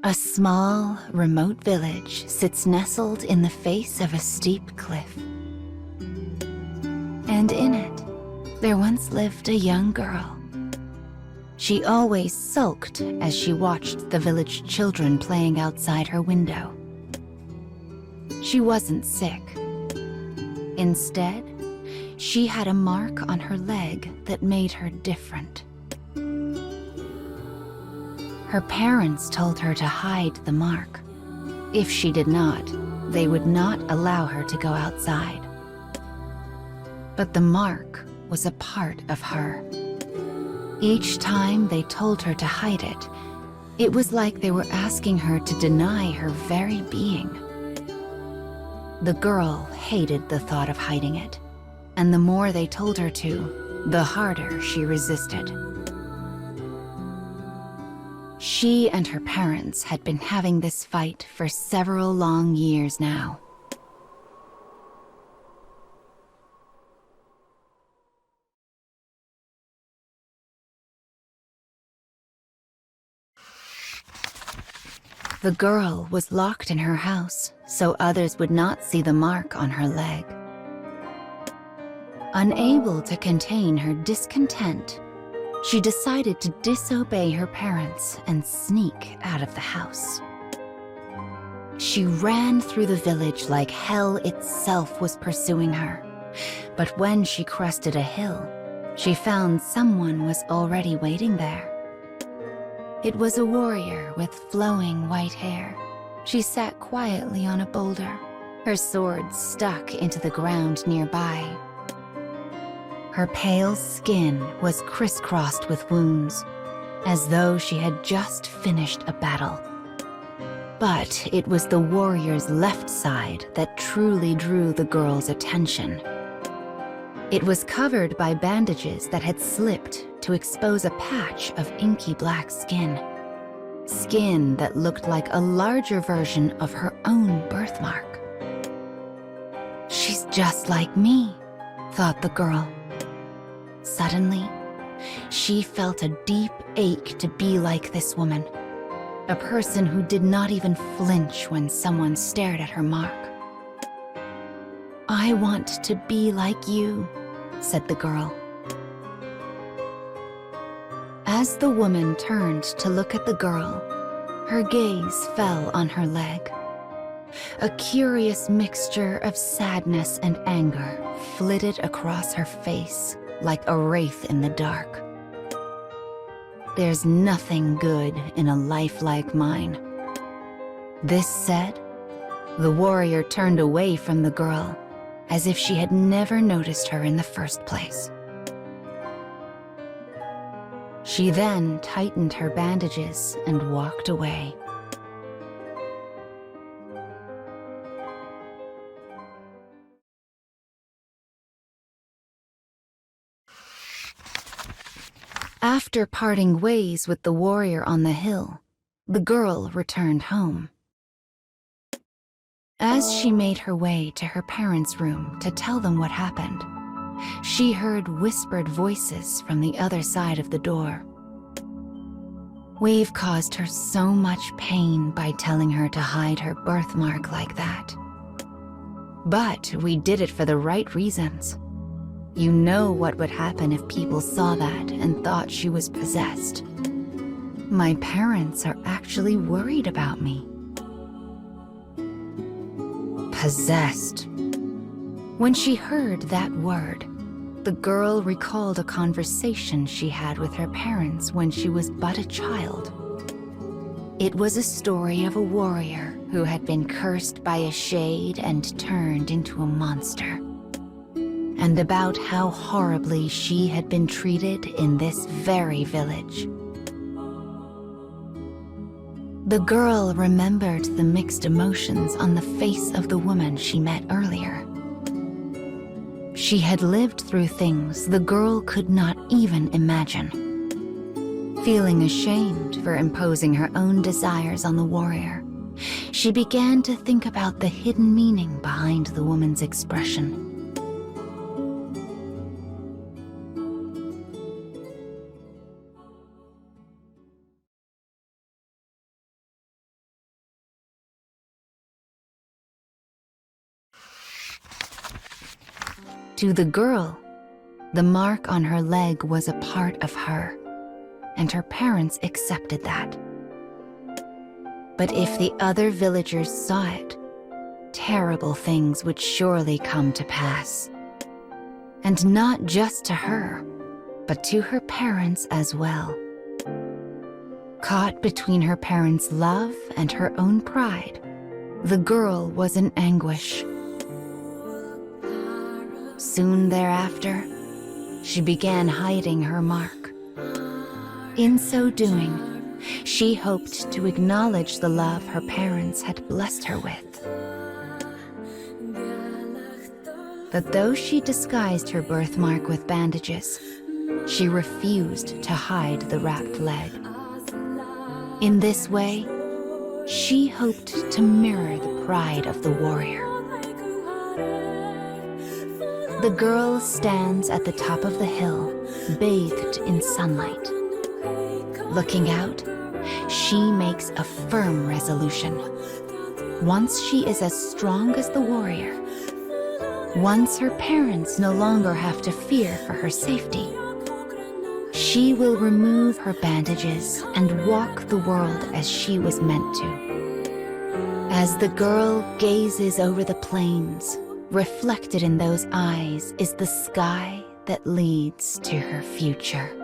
A small, remote village sits nestled in the face of a steep cliff. And in it, there once lived a young girl. She always sulked as she watched the village children playing outside her window. She wasn't sick. Instead, she had a mark on her leg that made her different. Her parents told her to hide the mark. If she did not, they would not allow her to go outside. But the mark was a part of her. Each time they told her to hide it, it was like they were asking her to deny her very being. The girl hated the thought of hiding it, and the more they told her to, the harder she resisted. She and her parents had been having this fight for several long years now. The girl was locked in her house so others would not see the mark on her leg. Unable to contain her discontent, she decided to disobey her parents and sneak out of the house. She ran through the village like hell itself was pursuing her. But when she crested a hill, she found someone was already waiting there. It was a warrior with flowing white hair. She sat quietly on a boulder, her sword stuck into the ground nearby. Her pale skin was crisscrossed with wounds, as though she had just finished a battle. But it was the warrior's left side that truly drew the girl's attention. It was covered by bandages that had slipped to expose a patch of inky black skin. Skin that looked like a larger version of her own birthmark. "She's just like me," thought the girl. Suddenly, she felt a deep ache to be like this woman, a person who did not even flinch when someone stared at her mark. "I want to be like you," said the girl. As the woman turned to look at the girl, her gaze fell on her leg. A curious mixture of sadness and anger flitted across her face like a wraith in the dark. "There's nothing good in a life like mine." This said, the warrior turned away from the girl, as if she had never noticed her in the first place. She then tightened her bandages and walked away. After parting ways with the warrior on the hill, the girl returned home. As she made her way to her parents' room to tell them what happened, she heard whispered voices from the other side of the door. "We've caused her so much pain by telling her to hide her birthmark like that. But we did it for the right reasons. You know what would happen if people saw that and thought she was possessed. My parents are actually worried about me." Possessed. When she heard that word, the girl recalled a conversation she had with her parents when she was but a child. It was a story of a warrior who had been cursed by a shade and turned into a monster, and about how horribly she had been treated in this very village. The girl remembered the mixed emotions on the face of the woman she met earlier. She had lived through things the girl could not even imagine. Feeling ashamed for imposing her own desires on the warrior, she began to think about the hidden meaning behind the woman's expression. To the girl, the mark on her leg was a part of her, and her parents accepted that. But if the other villagers saw it, terrible things would surely come to pass. And not just to her, but to her parents as well. Caught between her parents' love and her own pride, the girl was in anguish. Soon thereafter, she began hiding her mark. In so doing, she hoped to acknowledge the love her parents had blessed her with. But though she disguised her birthmark with bandages, she refused to hide the wrapped leg. In this way, she hoped to mirror the pride of the warrior. The girl stands at the top of the hill, bathed in sunlight. Looking out, she makes a firm resolution. Once she is as strong as the warrior, once her parents no longer have to fear for her safety, she will remove her bandages and walk the world as she was meant to. As the girl gazes over the plains, reflected in those eyes is the sky that leads to her future.